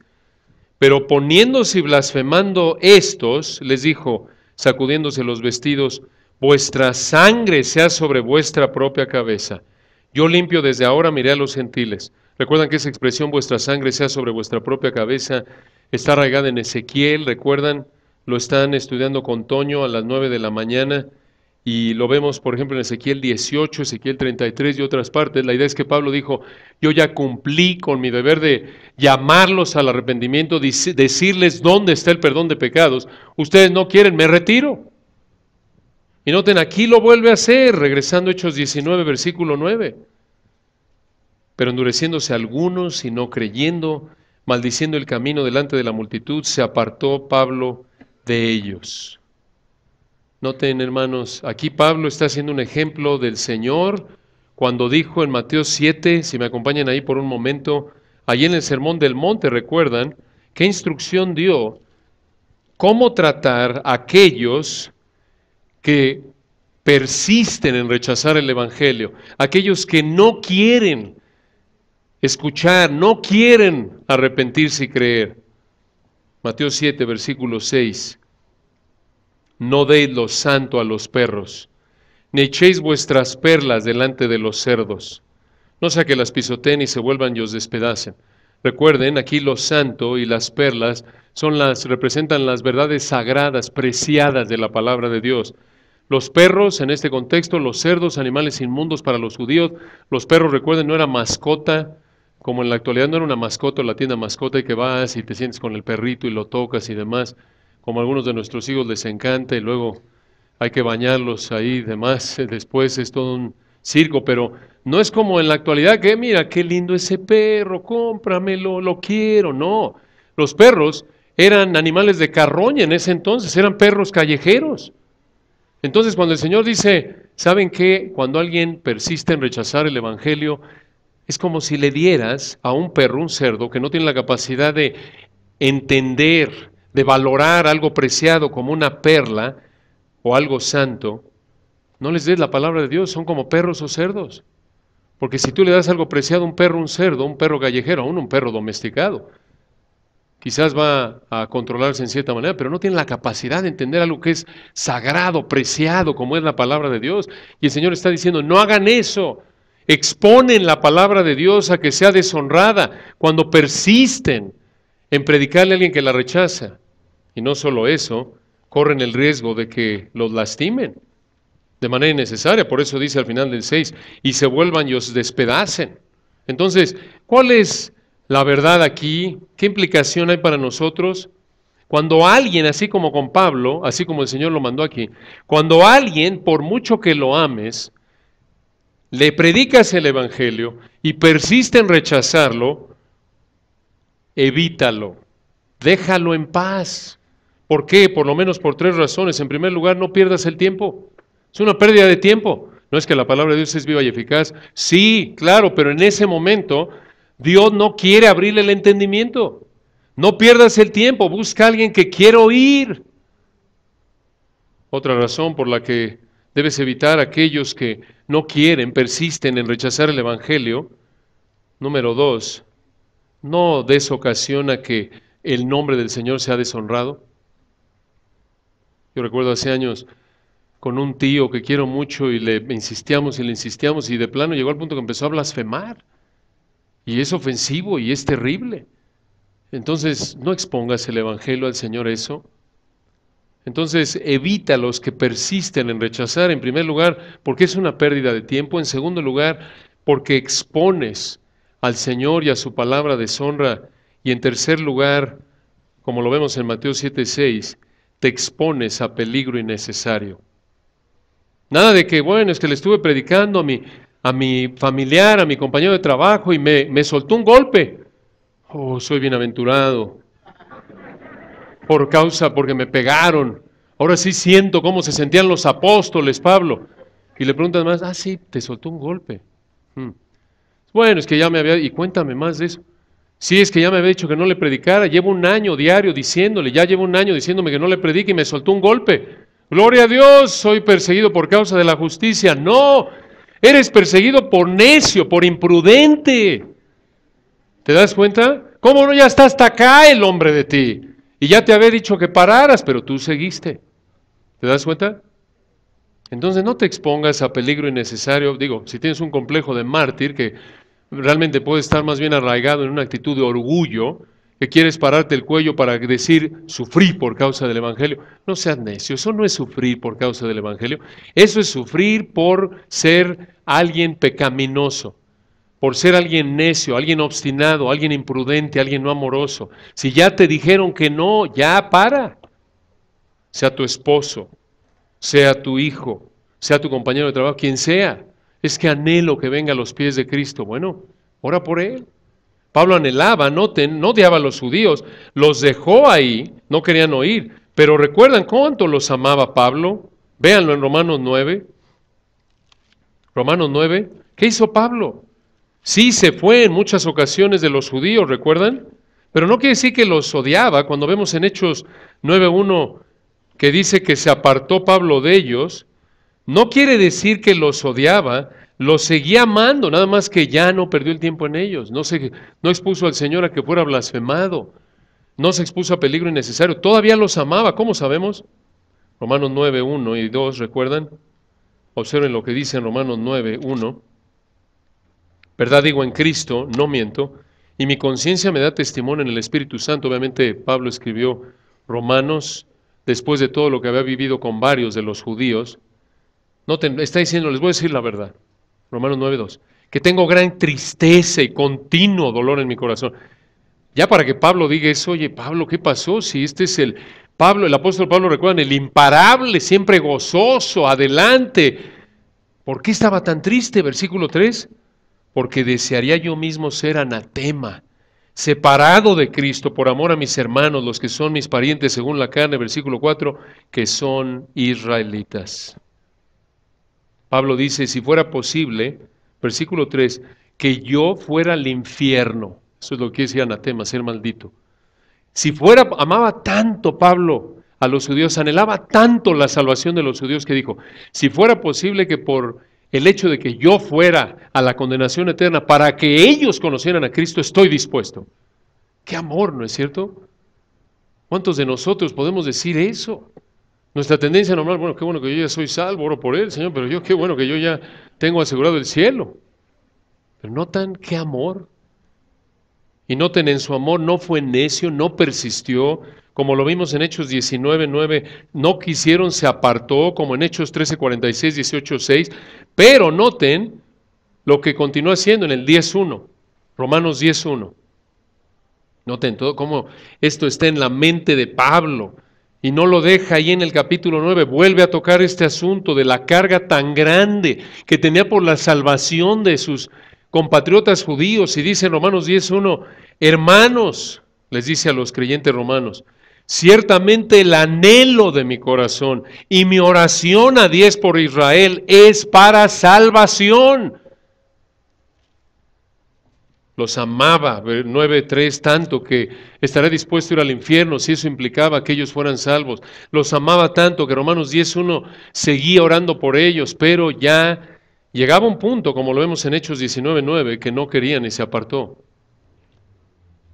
Pero poniéndose y blasfemando estos, les dijo, sacudiéndose los vestidos, vuestra sangre sea sobre vuestra propia cabeza. Yo limpio desde ahora, miré a los gentiles. ¿Recuerdan que esa expresión, vuestra sangre sea sobre vuestra propia cabeza, está arraigada en Ezequiel? ¿Recuerdan? Lo están estudiando con Toño a las 9 de la mañana. Y lo vemos, por ejemplo, en Ezequiel 18, Ezequiel 33 y otras partes. La idea es que Pablo dijo, yo ya cumplí con mi deber de llamarlos al arrepentimiento, decirles dónde está el perdón de pecados. Ustedes no quieren, me retiro. Y noten, aquí lo vuelve a hacer, regresando a Hechos 19, versículo 9. Pero endureciéndose algunos y no creyendo, maldiciendo el camino delante de la multitud, se apartó Pablo de ellos. Noten, hermanos, aquí Pablo está haciendo un ejemplo del Señor cuando dijo en Mateo 7, si me acompañan ahí por un momento, allí en el Sermón del Monte, ¿recuerdan qué instrucción dio? ¿Cómo tratar a aquellos que persisten en rechazar el Evangelio? Aquellos que no quieren escuchar, no quieren arrepentirse y creer. Mateo 7, versículo 6. No deis lo santo a los perros, ni echéis vuestras perlas delante de los cerdos, no sea que las pisoteen y se vuelvan y os despedacen. Recuerden, aquí lo santo y las perlas representan las verdades sagradas, preciadas de la palabra de Dios. Los perros, en este contexto, los cerdos, animales inmundos para los judíos. Los perros, recuerden, no era mascota, como en la actualidad no era una mascota, la tienda mascota y que vas y te sientes con el perrito y lo tocas y demás, como a algunos de nuestros hijos les encanta y luego hay que bañarlos ahí y demás, después es todo un circo, pero no es como en la actualidad que mira, qué lindo ese perro, cómpramelo, lo quiero, no. Los perros eran animales de carroña en ese entonces, eran perros callejeros. Entonces cuando el Señor dice, ¿saben qué? Cuando alguien persiste en rechazar el Evangelio, es como si le dieras a un perro, un cerdo, que no tiene la capacidad de entender, de valorar algo preciado como una perla o algo santo, no les des la palabra de Dios, son como perros o cerdos. Porque si tú le das algo preciado a un perro, un cerdo, un perro callejero, aún un perro domesticado, quizás va a controlarse en cierta manera, pero no tiene la capacidad de entender algo que es sagrado, preciado, como es la palabra de Dios. Y el Señor está diciendo, no hagan eso. Exponen la palabra de Dios a que sea deshonrada cuando persisten en predicarle a alguien que la rechaza. Y no solo eso, corren el riesgo de que los lastimen de manera innecesaria. Por eso dice al final del 6, y se vuelvan y os despedacen. Entonces, ¿cuál es la verdad aquí? ¿Qué implicación hay para nosotros? Cuando alguien, así como con Pablo, así como el Señor lo mandó aquí, cuando alguien, por mucho que lo ames, le predicas el Evangelio y persiste en rechazarlo, evítalo, déjalo en paz. ¿Por qué? Por lo menos por 3 razones. En primer lugar, no pierdas el tiempo. Es una pérdida de tiempo. No es que la palabra de Dios es viva y eficaz. Sí, claro, pero en ese momento Dios no quiere abrirle el entendimiento. No pierdas el tiempo, busca a alguien que quiera oír. Otra razón por la que debes evitar a aquellos que no quieren, persisten en rechazar el Evangelio. Número 2, no des ocasión a que el nombre del Señor sea deshonrado. Yo recuerdo hace años con un tío que quiero mucho y le insistíamos y de plano llegó al punto que empezó a blasfemar. Y es ofensivo y es terrible. Entonces, no expongas el Evangelio al Señor eso. Entonces, evita los que persisten en rechazar, en primer lugar, porque es una pérdida de tiempo. En segundo lugar, porque expones al Señor y a su palabra deshonra. Y en tercer lugar, como lo vemos en Mateo 7:6, te expones a peligro innecesario. Nada de que, bueno, es que le estuve predicando a mi familiar, a mi compañero de trabajo y me soltó un golpe. Oh, soy bienaventurado. Porque me pegaron. Ahora sí siento cómo se sentían los apóstoles, Pablo. Y le preguntas más, sí, te soltó un golpe. Bueno, es que ya me había, y cuéntame más de eso. Sí, es que ya me había dicho que no le predicara, llevo un año diario diciéndole, ya llevo un año diciéndome que no le predique y me soltó un golpe. Gloria a Dios, soy perseguido por causa de la justicia. No, eres perseguido por necio, por imprudente. ¿Te das cuenta? ¿Cómo no ya está hasta acá el hombre de ti? Y ya te había dicho que pararas, pero tú seguiste. ¿Te das cuenta? Entonces no te expongas a peligro innecesario. Digo, si tienes un complejo de mártir que realmente puede estar más bien arraigado en una actitud de orgullo, que quieres pararte el cuello para decir, sufrí por causa del Evangelio. No seas necio, eso no es sufrir por causa del Evangelio. Eso es sufrir por ser alguien pecaminoso, por ser alguien necio, alguien obstinado, alguien imprudente, alguien no amoroso. Si ya te dijeron que no, ya para. Sea tu esposo, sea tu hijo, sea tu compañero de trabajo, quien sea. Es que anhelo que venga a los pies de Cristo. Bueno, ora por él. Pablo anhelaba, noten, no odiaba a los judíos, los dejó ahí, no querían oír, pero recuerdan cuánto los amaba Pablo. Véanlo en Romanos 9. Romanos 9, ¿Qué hizo Pablo? Sí, se fue en muchas ocasiones de los judíos, ¿recuerdan? Pero no quiere decir que los odiaba. Cuando vemos en Hechos 9:1 que dice que se apartó Pablo de ellos, no quiere decir que los odiaba, los seguía amando, nada más que ya no perdió el tiempo en ellos. No expuso al Señor a que fuera blasfemado, no se expuso a peligro innecesario, todavía los amaba. ¿Cómo sabemos? Romanos 9:1 y 2, ¿recuerdan? Observen lo que dice en Romanos 9:1. Verdad digo en Cristo, no miento, y mi conciencia me da testimonio en el Espíritu Santo. Obviamente Pablo escribió Romanos después de todo lo que había vivido con varios de los judíos. Noten, está diciendo, les voy a decir la verdad, Romanos 9:2, que tengo gran tristeza y continuo dolor en mi corazón. Ya para que Pablo diga eso, oye Pablo, ¿qué pasó? Si este es el apóstol Pablo, recuerdan, el imparable, siempre gozoso, adelante. ¿Por qué estaba tan triste? Versículo 3, porque desearía yo mismo ser anatema, separado de Cristo por amor a mis hermanos, los que son mis parientes según la carne, versículo 4, que son israelitas. Pablo dice, si fuera posible, versículo 3, que yo fuera al infierno. Eso es lo que quiere decir anatema, ser maldito. Si fuera, amaba tanto Pablo a los judíos, anhelaba tanto la salvación de los judíos que dijo, si fuera posible que por el hecho de que yo fuera a la condenación eterna para que ellos conocieran a Cristo, estoy dispuesto. ¡Qué amor!, ¿no es cierto? ¿Cuántos de nosotros podemos decir eso? Nuestra tendencia normal, bueno, qué bueno que yo ya soy salvo, oro por él, Señor, pero qué bueno que yo ya tengo asegurado el cielo. Pero notan qué amor. Y noten, en su amor no fue necio, no persistió, como lo vimos en Hechos 19:9, no quisieron, se apartó, como en Hechos 13:46, 18:6, pero noten lo que continúa haciendo en el 10:1, Romanos 10:1. Noten todo cómo esto está en la mente de Pablo y no lo deja ahí en el capítulo 9, vuelve a tocar este asunto de la carga tan grande que tenía por la salvación de sus compatriotas judíos, y dice en Romanos 10:1, hermanos, les dice a los creyentes romanos, ciertamente el anhelo de mi corazón y mi oración a Dios por Israel es para salvación. Los amaba, 9:3, tanto que estará dispuesto a ir al infierno si eso implicaba que ellos fueran salvos. Los amaba tanto que Romanos 10:1 seguía orando por ellos, pero ya llegaba un punto, como lo vemos en Hechos 19:9, que no querían y se apartó.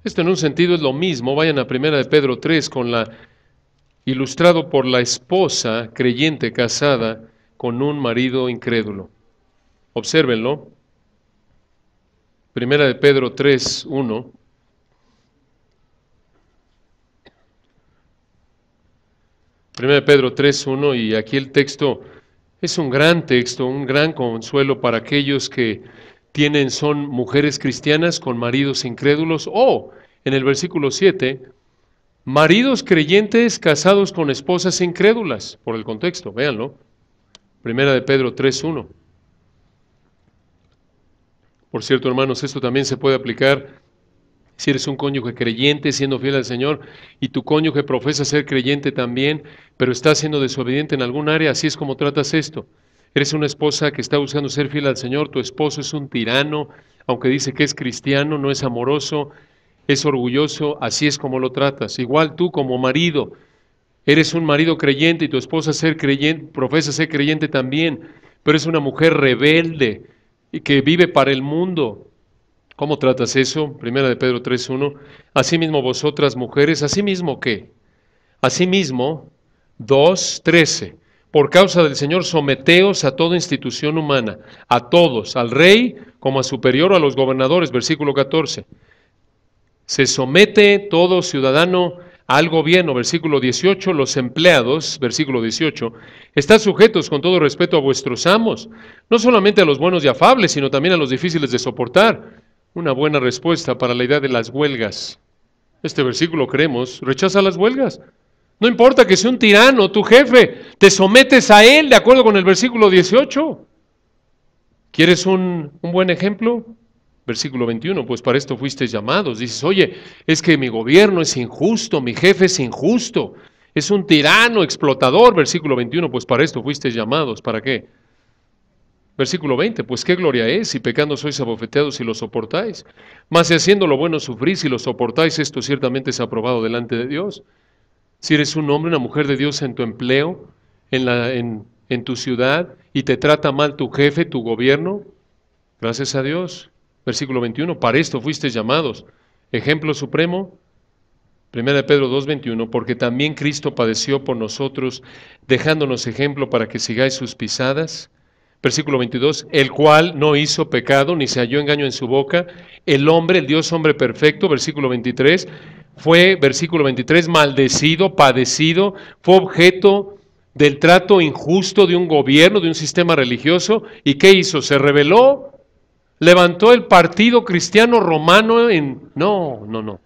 Esto en un sentido es lo mismo. Vayan a 1 de Pedro 3, ilustrado por la esposa creyente casada con un marido incrédulo. Obsérvenlo. 1 de Pedro 3:1. 1 de Pedro 3:1, y aquí el texto es un gran texto, un gran consuelo para aquellos que son mujeres cristianas con maridos incrédulos, o en el versículo 7, maridos creyentes casados con esposas incrédulas, por el contexto, véanlo. 1 de Pedro 3:1. Por cierto, hermanos, esto también se puede aplicar si eres un cónyuge creyente siendo fiel al Señor y tu cónyuge profesa ser creyente también, pero está siendo desobediente en algún área. Así es como tratas esto. Eres una esposa que está buscando ser fiel al Señor, tu esposo es un tirano, aunque dice que es cristiano, no es amoroso, es orgulloso, así es como lo tratas. Igual tú como marido, eres un marido creyente y tu esposa profesa ser creyente también, pero es una mujer rebelde y que vive para el mundo. ¿Cómo tratas eso? 1 de Pedro 3:1. Asimismo vosotras mujeres, ¿asimismo qué? Asimismo, 2:13. Por causa del Señor, someteos a toda institución humana, a todos, al rey como a superior, a los gobernadores, versículo 14. Se somete todo ciudadano al gobierno, versículo 18, los empleados, versículo 18, están sujetos con todo respeto a vuestros amos, no solamente a los buenos y afables, sino también a los difíciles de soportar. Una buena respuesta para la idea de las huelgas. Este versículo, creemos, rechaza las huelgas. No importa que sea un tirano, tu jefe, te sometes a él de acuerdo con el versículo 18. ¿Quieres un buen ejemplo? Versículo 21, pues para esto fuisteis llamados. Dices, oye, es que mi gobierno es injusto, mi jefe es injusto, es un tirano, explotador. Versículo 21, pues para esto fuisteis llamados. ¿Para qué? Versículo 20, pues qué gloria es, si pecando sois abofeteados y lo soportáis. Mas si haciendo lo bueno sufrís y lo soportáis, esto ciertamente es aprobado delante de Dios. Si eres un hombre, una mujer de Dios en tu empleo, en tu ciudad, y te trata mal tu jefe, tu gobierno, gracias a Dios. Versículo 21, para esto fuisteis llamados. Ejemplo supremo, 1 Pedro 2:21, porque también Cristo padeció por nosotros, dejándonos ejemplo para que sigáis sus pisadas. Versículo 22, el cual no hizo pecado, ni se halló engaño en su boca. El hombre, el Dios hombre perfecto, versículo 23, fue, versículo 23, maldecido, padecido, fue objeto del trato injusto de un gobierno, de un sistema religioso. ¿Y qué hizo? Se rebeló, levantó el partido cristiano romano en... No.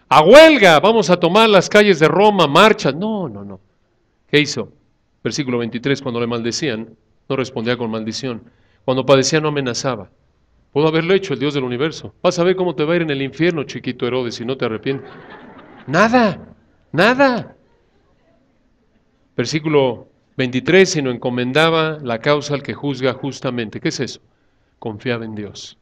A huelga, vamos a tomar las calles de Roma, marchas. No. ¿Qué hizo? Versículo 23, cuando le maldecían, no respondía con maldición. Cuando padecía no amenazaba. Pudo haberlo hecho el Dios del universo. Vas a ver cómo te va a ir en el infierno, chiquito Herodes, si no te arrepientes. Nada. Versículo 23, sino encomendaba la causa al que juzga justamente. ¿Qué es eso? Confiaba en Dios.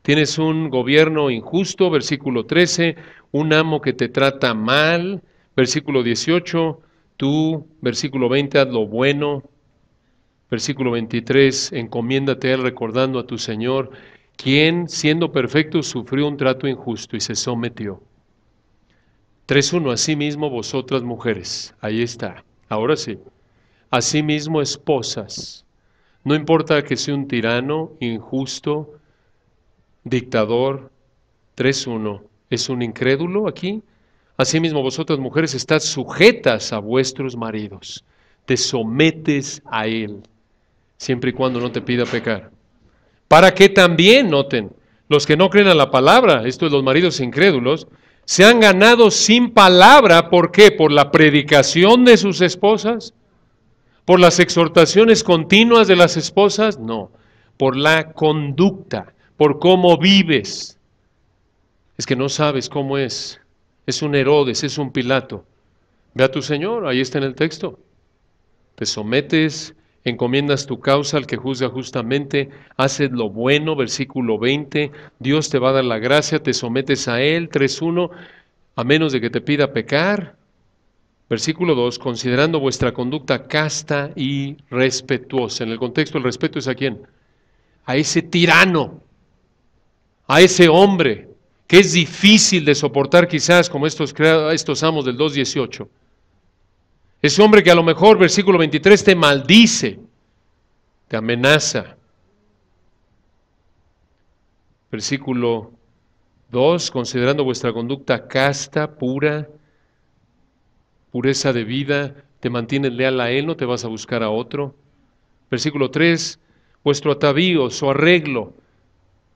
Tienes un gobierno injusto, versículo 13, un amo que te trata mal, versículo 18, tú, versículo 20, haz lo bueno. Versículo 23, encomiéndate a él recordando a tu Señor, quien, siendo perfecto, sufrió un trato injusto y se sometió. 3:1, asimismo vosotras mujeres, ahí está, ahora sí, asimismo esposas, no importa que sea un tirano, injusto, dictador. 3:1, ¿es un incrédulo aquí? Asimismo vosotras mujeres estad sujetas a vuestros maridos, te sometes a él, siempre y cuando no te pida pecar. Para que también, noten, los que no creen a la palabra, esto es los maridos incrédulos, se han ganado sin palabra. ¿Por qué? Por la predicación de sus esposas, por las exhortaciones continuas de las esposas, no, por la conducta, por cómo vives. Es que no sabes cómo es un Herodes, es un Pilato. Ve a tu Señor, ahí está en el texto. Te sometes, encomiendas tu causa al que juzga justamente, haces lo bueno, versículo 20, Dios te va a dar la gracia, te sometes a Él, 3:1, a menos de que te pida pecar. Versículo 2, considerando vuestra conducta casta y respetuosa. En el contexto, el respeto es ¿a quién? A ese tirano, a ese hombre, que es difícil de soportar quizás como estos amos del 2:18. Ese hombre que a lo mejor, versículo 23, te maldice, te amenaza. Versículo 2, considerando vuestra conducta casta, pura, pureza de vida, te mantienes leal a él, no te vas a buscar a otro. Versículo 3, vuestro atavío, su arreglo,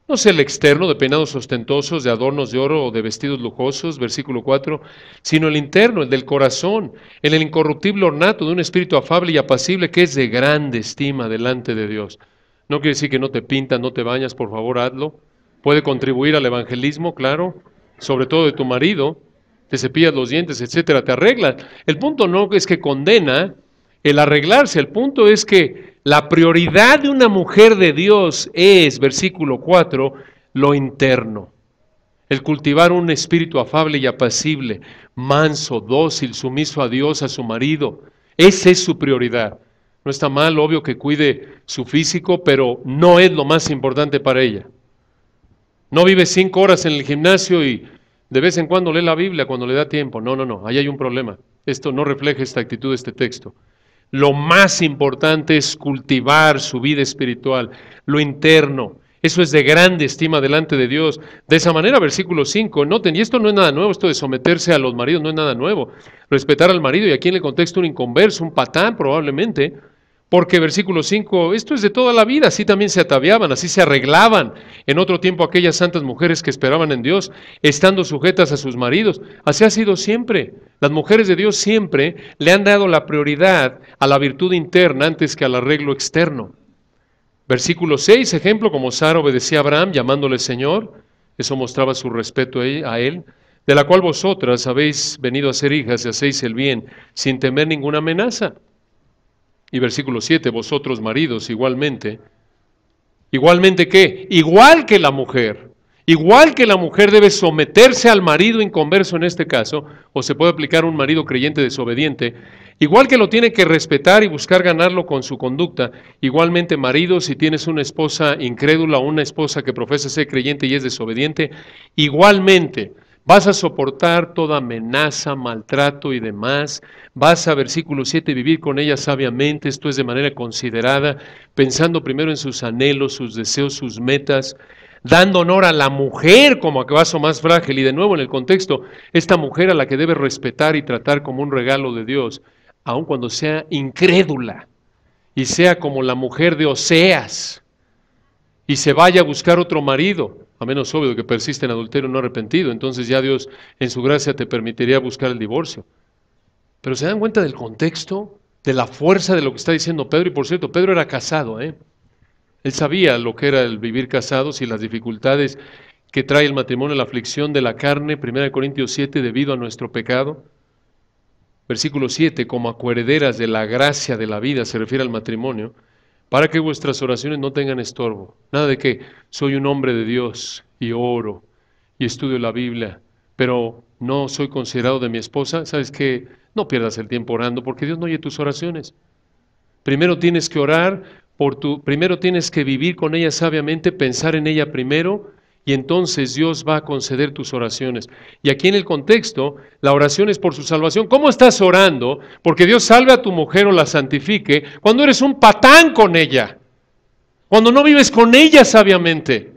no es el externo de peinados ostentosos, de adornos de oro o de vestidos lujosos, versículo 4, sino el interno, el del corazón, en el incorruptible ornato de un espíritu afable y apacible que es de grande estima delante de Dios. No quiere decir que no te pintas, no te bañas, por favor hazlo. Puede contribuir al evangelismo, claro, sobre todo de tu marido, te cepillas los dientes, etcétera, te arreglas. El punto no es que condena el arreglarse, el punto es que la prioridad de una mujer de Dios es, versículo 4, lo interno. El cultivar un espíritu afable y apacible, manso, dócil, sumiso a Dios, a su marido. Esa es su prioridad. No está mal, obvio, que cuide su físico, pero no es lo más importante para ella. No vive 5 horas en el gimnasio y de vez en cuando lee la Biblia cuando le da tiempo. No, ahí hay un problema. Esto no refleja esta actitud de este texto. Lo más importante es cultivar su vida espiritual, lo interno. Eso es de grande estima delante de Dios. De esa manera, versículo 5, noten, y esto no es nada nuevo, esto de someterse a los maridos no es nada nuevo. Respetar al marido, y aquí en el contexto un inconverso, un patán probablemente, porque versículo 5, esto es de toda la vida, así también se ataviaban, así se arreglaban en otro tiempo aquellas santas mujeres que esperaban en Dios, estando sujetas a sus maridos. Así ha sido siempre. Las mujeres de Dios siempre le han dado la prioridad a la virtud interna antes que al arreglo externo. Versículo 6, ejemplo, como Sara obedecía a Abraham llamándole Señor, eso mostraba su respeto a él, de la cual vosotras habéis venido a ser hijas y hacéis el bien sin temer ninguna amenaza. Y versículo 7, vosotros maridos igualmente. ¿Igualmente qué? Igual que la mujer. Igual que la mujer debe someterse al marido inconverso en este caso, o se puede aplicar a un marido creyente desobediente, igual que lo tiene que respetar y buscar ganarlo con su conducta, igualmente marido, si tienes una esposa incrédula o una esposa que profesa ser creyente y es desobediente, igualmente vas a soportar toda amenaza, maltrato y demás. Vas a, versículo 7, vivir con ella sabiamente, esto es de manera considerada, pensando primero en sus anhelos, sus deseos, sus metas, dando honor a la mujer como a vaso más frágil. Y de nuevo en el contexto, esta mujer a la que debes respetar y tratar como un regalo de Dios, aun cuando sea incrédula y sea como la mujer de Oseas y se vaya a buscar otro marido, a menos obvio que persiste en adulterio no arrepentido, entonces ya Dios en su gracia te permitiría buscar el divorcio. Pero se dan cuenta del contexto, de la fuerza de lo que está diciendo Pedro. Y por cierto, Pedro era casado, Él sabía lo que era el vivir casados y las dificultades que trae el matrimonio, la aflicción de la carne, 1 Corintios 7, debido a nuestro pecado. Versículo 7, como a coherederas de la gracia de la vida, se refiere al matrimonio, para que vuestras oraciones no tengan estorbo. Nada de que soy un hombre de Dios y oro y estudio la Biblia, pero no soy considerado de mi esposa. ¿Sabes qué? No pierdas el tiempo orando, porque Dios no oye tus oraciones. Primero tienes que orar primero tienes que vivir con ella sabiamente, pensar en ella primero, y entonces Dios va a conceder tus oraciones. Y aquí en el contexto, la oración es por su salvación. ¿Cómo estás orando? Porque Dios salve a tu mujer o la santifique cuando eres un patán con ella, cuando no vives con ella sabiamente.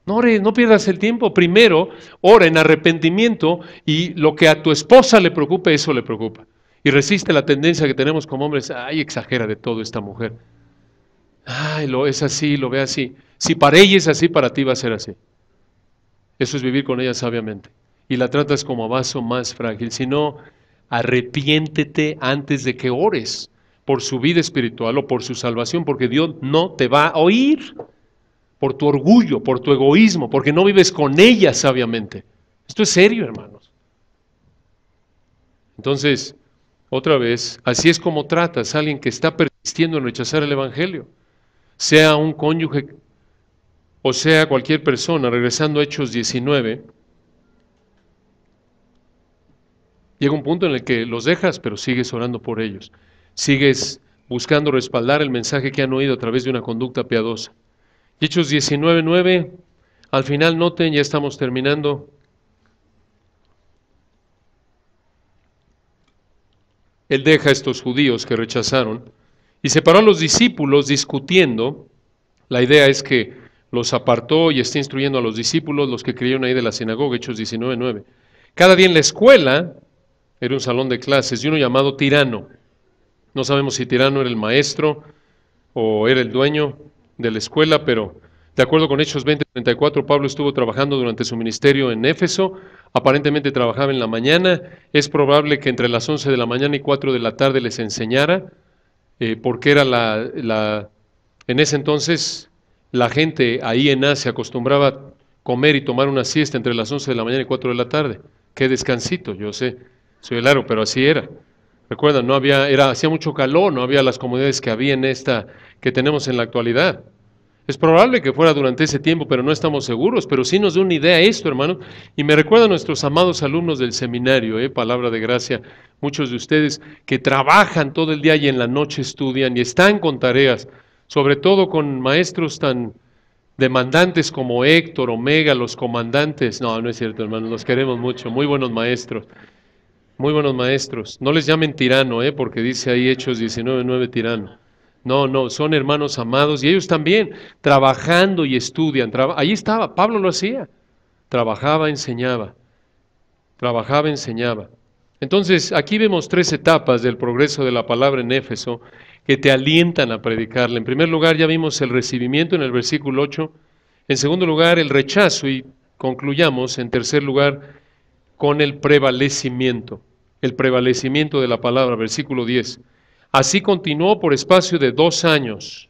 No ores, no pierdas el tiempo. Primero, ora en arrepentimiento, y lo que a tu esposa le preocupe, eso le preocupa. Y resiste la tendencia que tenemos como hombres, ay, exagera de todo esta mujer. Ay, es así, lo ve así. Si para ella es así, para ti va a ser así. Eso es vivir con ella sabiamente. Y la tratas como a vaso más frágil. Si no, arrepiéntete antes de que ores por su vida espiritual o por su salvación, porque Dios no te va a oír. Por tu orgullo, por tu egoísmo, porque no vives con ella sabiamente. Esto es serio, hermanos. Entonces, otra vez, así es como tratas a alguien que está persistiendo en rechazar el Evangelio, sea un cónyuge o sea cualquier persona. Regresando a Hechos 19, llega un punto en el que los dejas, pero sigues orando por ellos. Sigues buscando respaldar el mensaje que han oído a través de una conducta piadosa. Hechos 19:9, al final noten, ya estamos terminando. Él deja a estos judíos que rechazaron y separó a los discípulos discutiendo. La idea es que los apartó y está instruyendo a los discípulos, los que creyeron ahí de la sinagoga, Hechos 19:9. Cada día en la escuela, era un salón de clases, y uno llamado Tirano. No sabemos si Tirano era el maestro o era el dueño de la escuela, pero de acuerdo con Hechos 20:34, Pablo estuvo trabajando durante su ministerio en Éfeso. Aparentemente trabajaba en la mañana. Es probable que entre las 11 de la mañana y 4 de la tarde les enseñara, porque era en ese entonces la gente ahí en Asia acostumbraba a comer y tomar una siesta entre las 11 de la mañana y 4 de la tarde. Qué descansito, yo sé, soy el aro, pero así era. Recuerdan, hacía mucho calor, no había las comodidades que había en esta que tenemos en la actualidad. Es probable que fuera durante ese tiempo, pero no estamos seguros, pero sí nos da una idea esto, hermanos. Y me recuerda a nuestros amados alumnos del seminario, palabra de gracia, muchos de ustedes que trabajan todo el día y en la noche estudian y están con tareas, sobre todo con maestros tan demandantes como Héctor, Omega, los comandantes. No, no es cierto, hermanos, los queremos mucho, muy buenos maestros. Muy buenos maestros. No les llamen tirano, porque dice ahí Hechos 19:9 tirano. No, son hermanos amados y ellos también trabajando y estudian. Ahí estaba, Pablo lo hacía. Trabajaba, enseñaba. Trabajaba, enseñaba. Entonces, aquí vemos 3 etapas del progreso de la palabra en Éfeso que te alientan a predicarla. En primer lugar, ya vimos el recibimiento en el versículo 8. En segundo lugar, el rechazo, y concluyamos en tercer lugar con el prevalecimiento de la palabra, versículo 10. Así continuó por espacio de 2 años.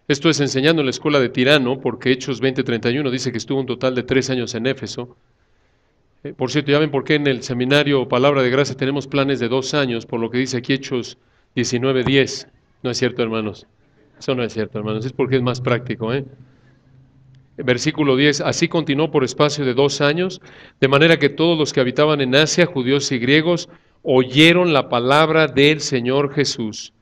Esto es enseñando en la escuela de Tirano, porque Hechos 20:31 dice que estuvo un total de 3 años en Éfeso. Por cierto, ya ven por qué en el seminario Palabra de Gracia tenemos planes de 2 años, por lo que dice aquí Hechos 19:10. No es cierto, hermanos. Eso no es cierto, hermanos. Es porque es más práctico, ¿eh? Versículo 10. Así continuó por espacio de 2 años, de manera que todos los que habitaban en Asia, judíos y griegos, oyeron la palabra del Señor Jesús.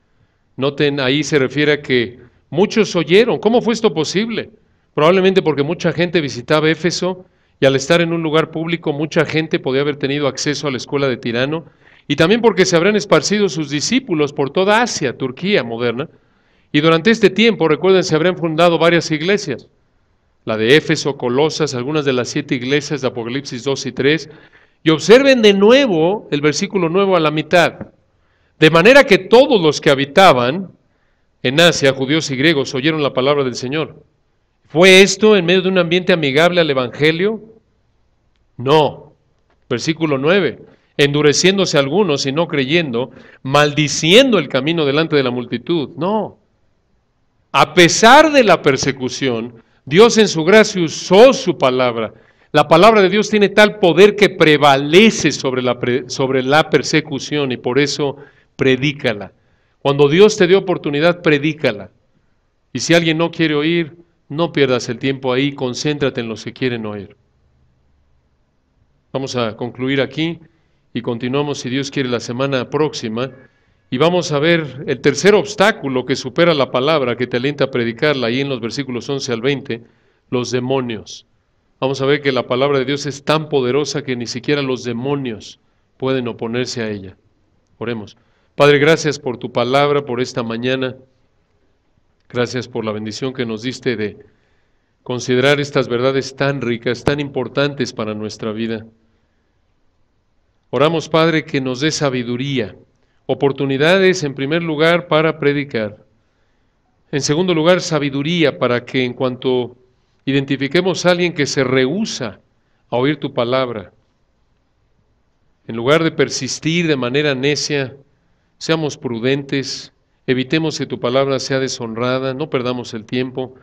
Noten, ahí se refiere a que muchos oyeron. ¿Cómo fue esto posible? Probablemente porque mucha gente visitaba Éfeso y al estar en un lugar público, mucha gente podía haber tenido acceso a la escuela de Tirano, y también porque se habrán esparcido sus discípulos por toda Asia, Turquía moderna, y durante este tiempo, recuerden, se habrán fundado varias iglesias. La de Éfeso, Colosas, algunas de las 7 iglesias de Apocalipsis 2 y 3, y observen de nuevo el versículo nuevo a la mitad. De manera que todos los que habitaban en Asia, judíos y griegos, oyeron la palabra del Señor. ¿Fue esto en medio de un ambiente amigable al Evangelio? No. Versículo 9. Endureciéndose algunos y no creyendo, maldiciendo el camino delante de la multitud. No. A pesar de la persecución, Dios en su gracia usó su palabra. La palabra de Dios tiene tal poder que prevalece sobre la persecución, y por eso predícala. Cuando Dios te dé oportunidad, predícala. Y si alguien no quiere oír, no pierdas el tiempo ahí, concéntrate en los que quieren oír. Vamos a concluir aquí y continuamos, si Dios quiere, la semana próxima. Y vamos a ver el tercer obstáculo que supera la palabra, que te alienta a predicarla, ahí en los versículos 11 al 20, los demonios. Vamos a ver que la palabra de Dios es tan poderosa que ni siquiera los demonios pueden oponerse a ella. Oremos. Padre, gracias por tu palabra, por esta mañana. Gracias por la bendición que nos diste de considerar estas verdades tan ricas, tan importantes para nuestra vida. Oramos, Padre, que nos dé sabiduría, oportunidades en primer lugar para predicar. En segundo lugar, sabiduría para que en cuanto identifiquemos a alguien que se rehúsa a oír tu palabra, en lugar de persistir de manera necia, seamos prudentes, evitemos que tu palabra sea deshonrada, no perdamos el tiempo,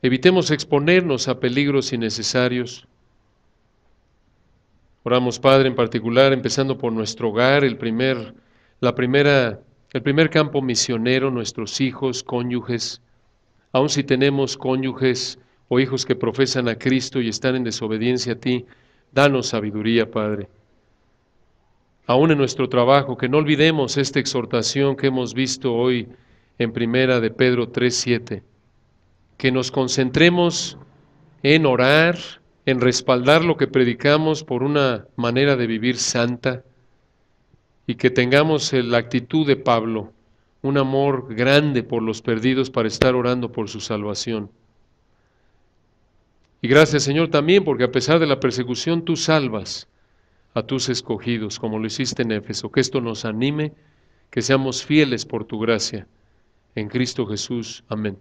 evitemos exponernos a peligros innecesarios. Oramos, Padre, en particular, empezando por nuestro hogar, el primer campo misionero, nuestros hijos, cónyuges. Aun si tenemos cónyuges o hijos que profesan a Cristo y están en desobediencia a ti, danos sabiduría, Padre. Aún en nuestro trabajo, que no olvidemos esta exhortación que hemos visto hoy en primera de Pedro 3:7, que nos concentremos en orar, en respaldar lo que predicamos por una manera de vivir santa, y que tengamos la actitud de Pablo, un amor grande por los perdidos para estar orando por su salvación. Y gracias, Señor, también porque a pesar de la persecución tú salvas a tus escogidos, como lo hiciste en Éfeso. Que esto nos anime, que seamos fieles por tu gracia. En Cristo Jesús. Amén.